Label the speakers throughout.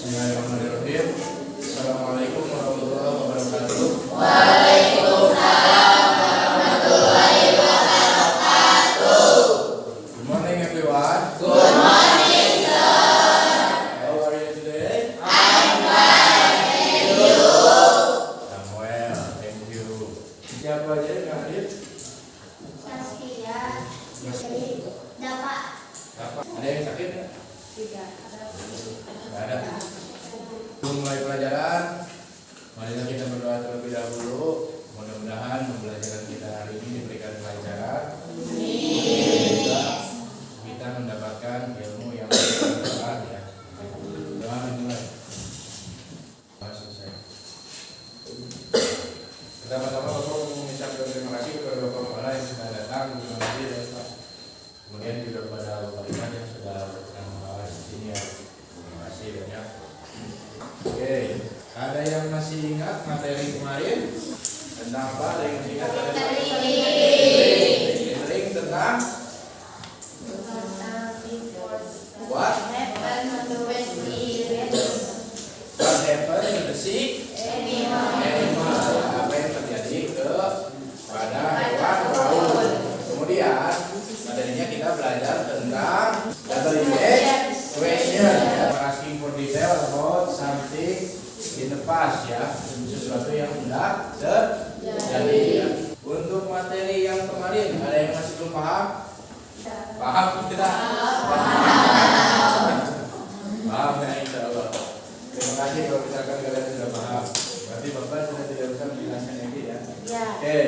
Speaker 1: Bismillahirrahmanirrahim. Assalamualaikum warahmatullahi wabarakatuh.
Speaker 2: Waalaikumsalam warahmatullahi wabarakatuh.
Speaker 1: Good morning everyone.
Speaker 2: Good morning, sir.
Speaker 1: How are you today?
Speaker 2: I'm fine, thank you.
Speaker 1: I'm well, thank you. Siapa aja yang hadir?
Speaker 2: Saskia, Dapat.
Speaker 1: Ada yang sakit nggak?
Speaker 2: Tidak.
Speaker 1: Nggak ada. Sebelum mulai pelajaran, marilah kita berdoa terlebih dahulu. Mudah-mudahan pembelajaran kita hari ini diberikan kelancaran. Juga kita mendapatkan ilmu yang bermanfaat ya. Doa dimulai. Selesai. Pertama-tama Bapak mengucapkan terima kasih kepada Bapak Kepala yang sudah datang untuk mengajar ya Pak. Kemudian juga kepada Bapak Iman yang sudah berkenan membahas di sini ya. Terima kasih banyak. Oke, ada yang masih ingat materi kemarin tentang apa? Ada yang masih ingat? Materi tentang what? What happened to the sick animal? Apa yang terjadi kepada hewan laut? Kemudian materinya kita belajar tentang WH question, asking for detail about something in the past ya, sesuatu yang sudah terjadi ya. Untuk materi yang kemarin ada yang masih belum paham? Paham tidak? Paham ya, insya Allah. Terima kasih kalau misalkan kalian sudah paham. Berarti Bapak sudah tidak usah menjelaskan lagi ya. Okay.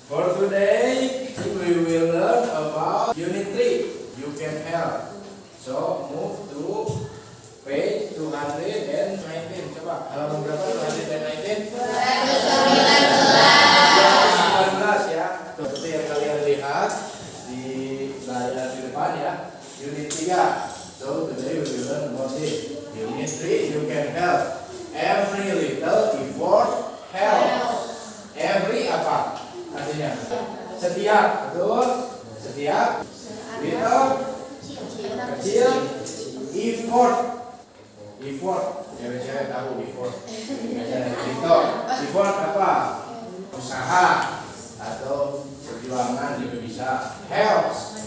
Speaker 1: For today we will learn about Unit 3. You can help. So move to page 219. Coba halaman berapa? 219. 219 ya. Seperti yang kalian lihat di layar di depan ya. Unit 3. So today we will learn about it. Unit 3, you can help. Every little effort helps. Every apa? Artinya setiap, betul? Setiap little kecil effort. Ya saya tahu effort. Effort apa? Usaha atau perjuangan juga bisa. Helps.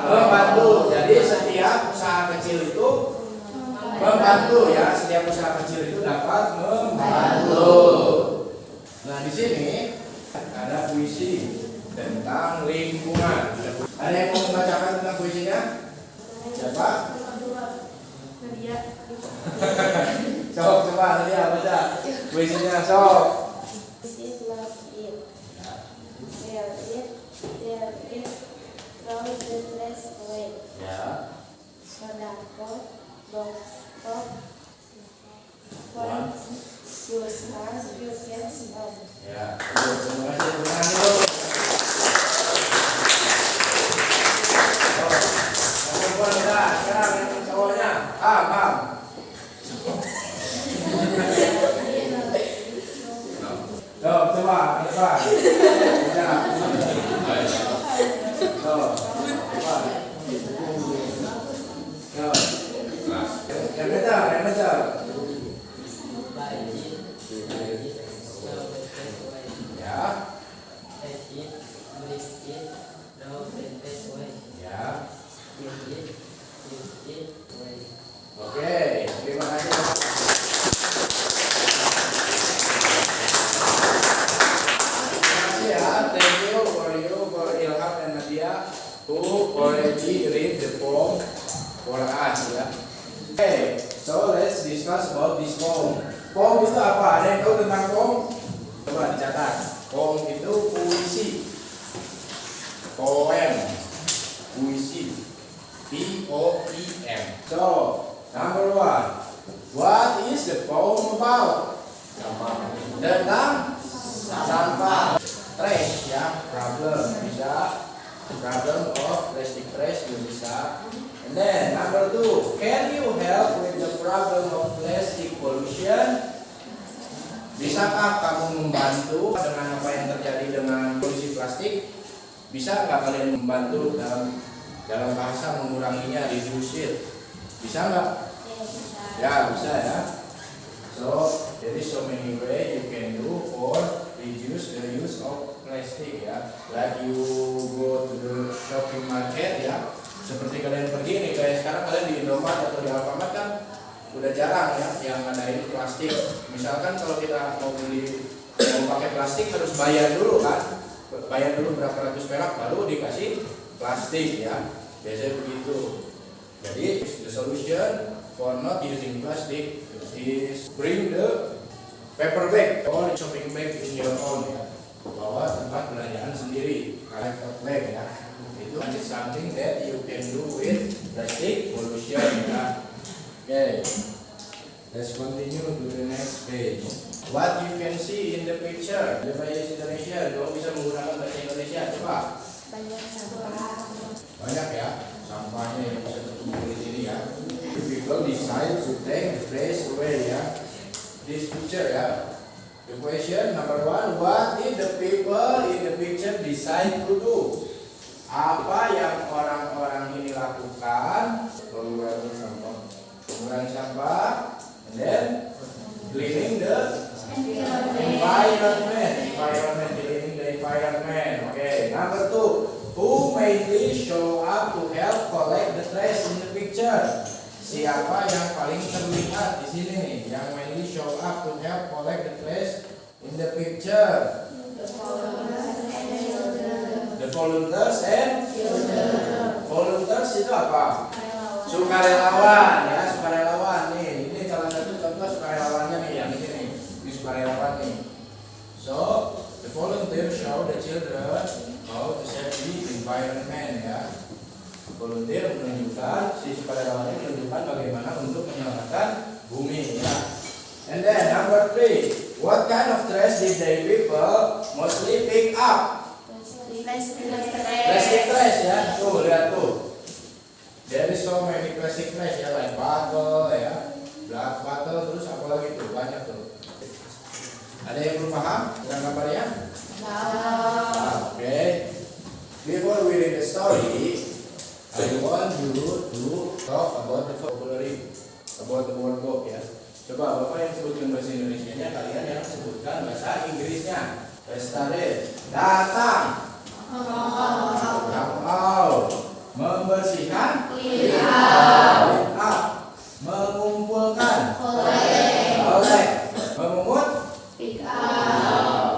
Speaker 1: Membantu. Jadi setiap usaha kecil itu membantu ya. Setiap usaha kecil itu dapat membantu. Nah di sini ada puisi tentang lingkungan. Ada yang mau membacakan tentang puisinya? Siapa? Sok coba Nadia baca puisinya sok. Ya. Ya, terima kasih. Sekarang yang cowoknya, paham. Coba, coba. Yang baca. Oke, terima kasih. Thank you for Ilham and Nadia who already read the poem for us ya. Okay, so let's discuss about this poem. Poem itu apa? Ada yang tahu tentang poem? Coba dicatat. Poem itu puisi. Poem. Puisi. P-O-E-M. So, number 1. What is the poem about? Tentang sampah. Trash ya, problem bisa. Problem of plastic trash bisa. And then number 2, can you help with the problem of plastic pollution? Bisakah kamu membantu dengan apa yang terjadi dengan polusi plastik? Bisa nggak kalian membantu dalam bahasa menguranginya, reduce it? Bisa nggak?
Speaker 2: Bisa.
Speaker 1: Ya, bisa ya. So, there is so many way you can do for reduce the use of plastic ya. Like you go to the shopping market ya. Seperti kalian pergi nih, kayak sekarang kalian di Indomaret atau di Alfamart kan udah jarang ya yang ngadain plastik. Misalkan kalau kita mau pakai plastik harus bayar dulu kan. Bayar dulu berapa ratus perak baru dikasih plastik ya. Biasanya begitu. Jadi the solution for not using plastic is bring the paper bag or shopping bag in your own ya. Bawa tempat belanjaan sendiri, collect a bag ya. Itu is something that you can do with plastic pollution ya. Okay, let's continue to the next page. What you can see in the picture, the bahasa Indonesia, kamu bisa menggunakan bahasa Indonesia, coba.
Speaker 2: Banyak sampah.
Speaker 1: Banyak ya, sampahnya yang bisa terkumpul di sini ya. People decide to take the trash away ya. This picture ya. The question number one, what did the people in the picture decide to do? Apa yang orang-orang ini lakukan? Mengurangi sampah, and then cleaning the environment, cleaning the environment. Okay, number two, who mainly show up to help collect the trash in the picture? Siapa yang paling terlihat di sini nih, yang mainly show up to help collect the trash in the picture? The volunteers and volunteers itu apa? Sukarelawan ya, sukarelawan nih. Ini salah satu contoh sukarelawannya nih, yang ini nih, ini sukarelawan nih. So the volunteers show the children how to save the environment ya. Volunteer menunjukkan, si sukarelawan ini menunjukkan bagaimana untuk menyelamatkan bumi ya. And then number three, what kind of trash did they people mostly pick up? Plastic trash ya, tuh lihat tuh. There is so many plastic trash ya, like bottle ya, black bottle, terus apa lagi tuh, banyak tuh. Ada yang belum paham dengan gambarnya? Okay. Before we read the story, I want you to talk about the vocabulary, about the word book ya. Coba Bapak yang sebutkan bahasa Indonesianya, kalian yang sebutkan bahasa Inggrisnya. Let's start it. Datang. Come out. Membersihkan. Clean up. Mengumpulkan. Collect. Memungut.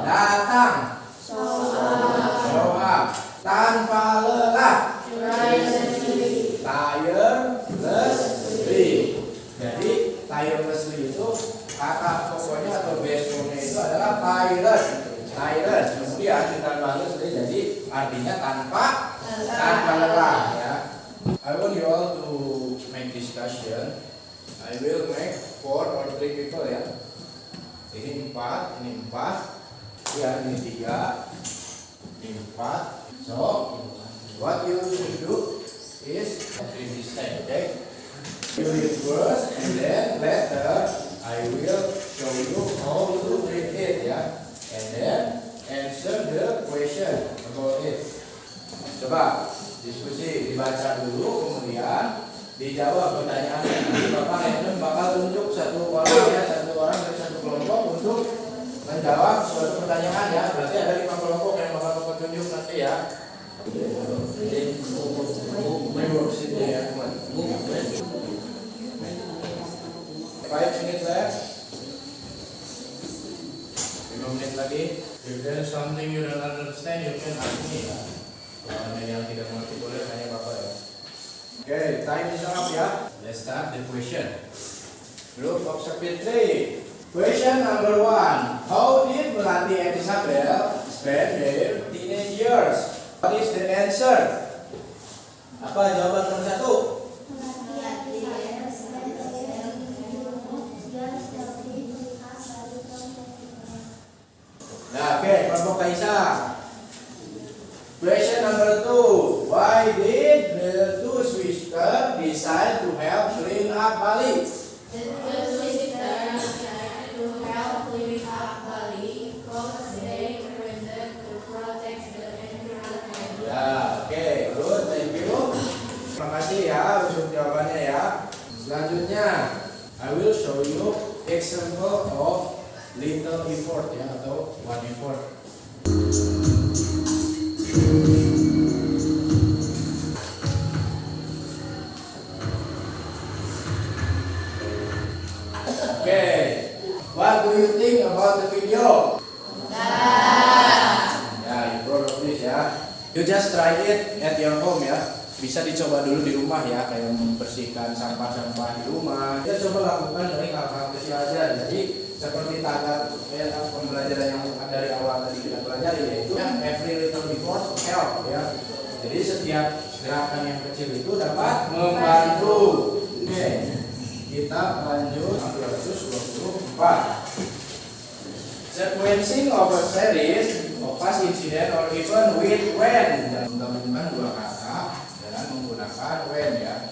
Speaker 1: Datang. Show up. Tanpa lelah. Tirelessly. Jadi tirelessly itu kata pokoknya atau base formnya itu adalah tireless. Kemudian ditambah lessly jadi artinya tanpa lelah ya. I want you all to make discussion. I will make 4 or 3 people ya. Ini 4, ya ini 3, ini 4. So what you should do is read this time, okay? You read first and then later I will show you how to read it ya, and then answer the question about it. Coba diskusi, dibaca dulu kemudian dijawab pertanyaannya. Nanti Bapak random bakal tunjuk satu orang dari satu kelompok untuk menjawab suatu pertanyaan ya. Berarti ada 5 kelompok yang bakal Bapak tunjuk nanti ya. Jadi sini ya teman. 5 minutes left. 5 menit lagi. If there is something you don't understand, you can ask me ya. Kalau ada yang tidak mengerti boleh tanya Bapak ya. Okay, time is up ya. Let's start the question. Group of secretary. Question number 1. How did Melati and Isabel spend their teenage years? What is the answer? Apa jawaban nomor 1? Nah, oke, kelompok Kaisa. Question number 2. Why did the two sisters decide to help clean up Bali? Ya, oke, good, thank you. Terima kasih ya untuk jawabannya ya. Selanjutnya, I will show you example of little effort ya atau one effort. Okay, what do you think about the video? Ya, you proud of this ya. You just try it at your home ya. Bisa dicoba dulu di rumah ya, kayak membersihkan sampah-sampah di rumah. Kita coba lakukan dari hal-hal kecil aja. Jadi seperti tagar pembelajaran yang dari awal tadi kita pelajari, yaitu every little effort help ya. Jadi setiap gerakan yang kecil itu dapat membantu. Oke, kita lanjut 224. Sequencing of a series of past incident or even with when. Dan menggabungkan dua kata dengan menggunakan when ya.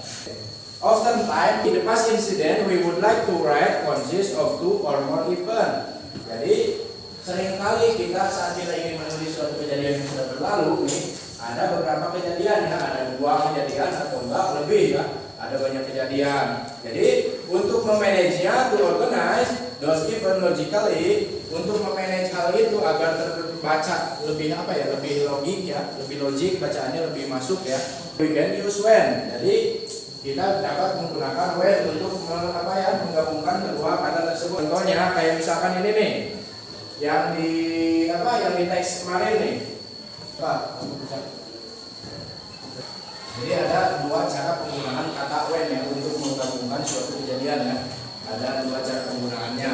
Speaker 1: Oftentimes in the past incident we would like to write consist of two or more event. Jadi seringkali kita saat kita ingin menulis suatu kejadian yang sudah berlalu nih, ada beberapa kejadian ya, ada dua kejadian atau enggak lebih ya, ada banyak kejadian. Jadi untuk memanagenya, to organize those event logically, untuk memanage hal itu agar terbaca lebih apa ya, lebih logik ya, lebih logik bacaannya lebih masuk ya. We can use when. Jadi kita dapat menggunakan when untuk apa ya, menggabungkan kedua kata tersebut. Contohnya kayak misalkan ini nih, yang di apa, yang di teks kemarin nih. Pak, jadi ada dua cara penggunaan kata when ya untuk menggabungkan suatu kejadian ya. Ada dua cara penggunaannya.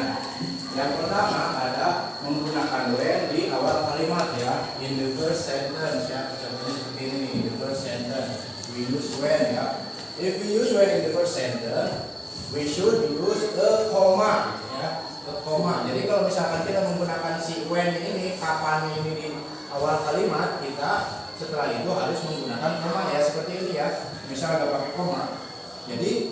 Speaker 1: Yang pertama ada menggunakan when di awal kalimat ya, in the first sentence ya. Contohnya seperti ini, in the first sentence we use when ya. If we use when in the first sentence, we should use a comma ya, a comma. Jadi kalau misalkan kita menggunakan si when ini, kapan ini di awal kalimat, kita setelah itu harus menggunakan koma ya, seperti ini ya. Misal nggak pakai koma, jadi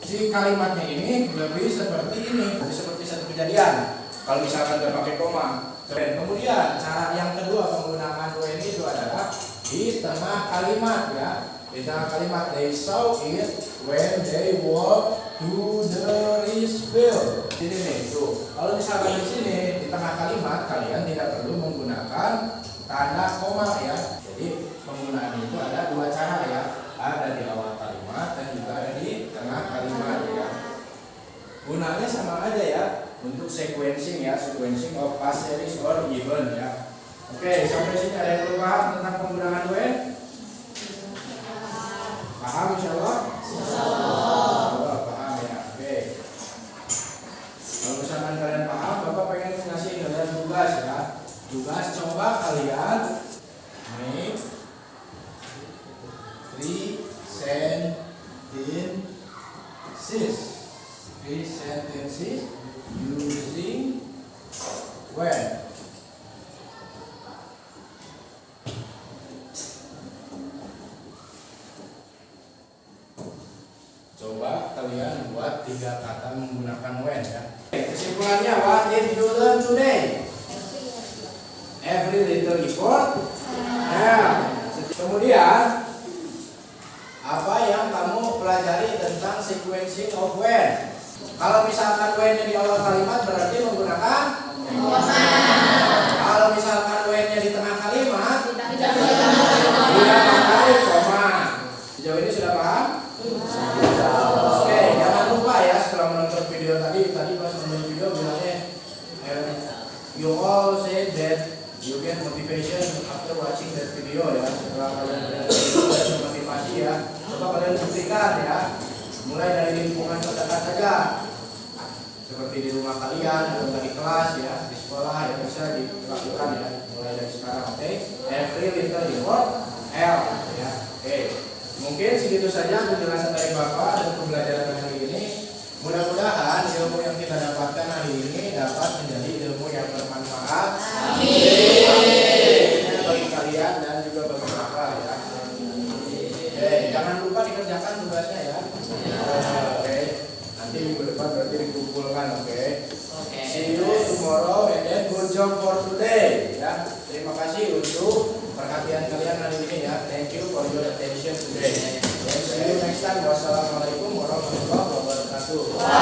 Speaker 1: si kalimatnya ini lebih seperti ini, lebih seperti satu kejadian. Kalau misalkan nggak pakai koma. Kemudian cara yang kedua penggunaan when itu adalah di tengah kalimat ya. Di tengah kalimat, they saw it when they walk to the rice field. Ini nih tuh. Kalau misalkan di sini di tengah kalimat, kalian tidak perlu menggunakan tanda koma ya. Jadi penggunaan itu ada dua cara ya. Ada di awal kalimat dan juga ada di tengah kalimat ya. Gunanya sama aja ya, untuk sequencing ya, sequencing of past series or event ya. Oke, sampai sini ada yang perlu paham tentang penggunaan when? Paham insyaallah? Insyaallah paham ya. Oke. Kalau misalkan kalian paham, Bapak pengen ngasih kalian tugas ya. Tugas coba kalian make 3 sentences using when. Coba kalian buat 3 kata menggunakan when ya. Kesimpulannya, what did you learn today? Every little effort. Nah, kemudian apa yang kamu pelajari tentang sequencing of when? Kalau misalkan when-nya di awal kalimat berarti menggunakan koma. Kalau misalkan when-nya di tengah kalimat tidak pakai koma. Sejauh ini sudah paham? Oke, jangan lupa ya setelah menonton video tadi pas menonton video bilangnya you all say that you get motivation after watching that video ya. Setelah kalian melihat video dan motivasi ya, coba kalian buktikan ya. Mulai dari lingkungan terdekat saja, seperti di rumah kalian atau di kelas ya, di sekolah ya, bisa dilakukan ya. Mulai dari sekarang, oke? Every little effort help ya. Oke. Mungkin segitu saja penjelasan dari Bapak dan pembelajaran hari ini. Mudah-mudahan ilmu yang kita dapatkan hari ini dapat menjadi ilmu yang bermanfaat. Amin. Bagi kalian dan juga bagi Bapak ya. Oke, jangan lupa dikerjakan tugasnya ya. Oke. Nanti minggu depan berarti dikumpulkan, oke? See you tomorrow and then good job for today ya. Terima kasih untuk perhatian kalian hari ini ya. Thank you for your attention today. And see you next time. Wassalamualaikum warahmatullahi wabarakatuh. wabarakatuh.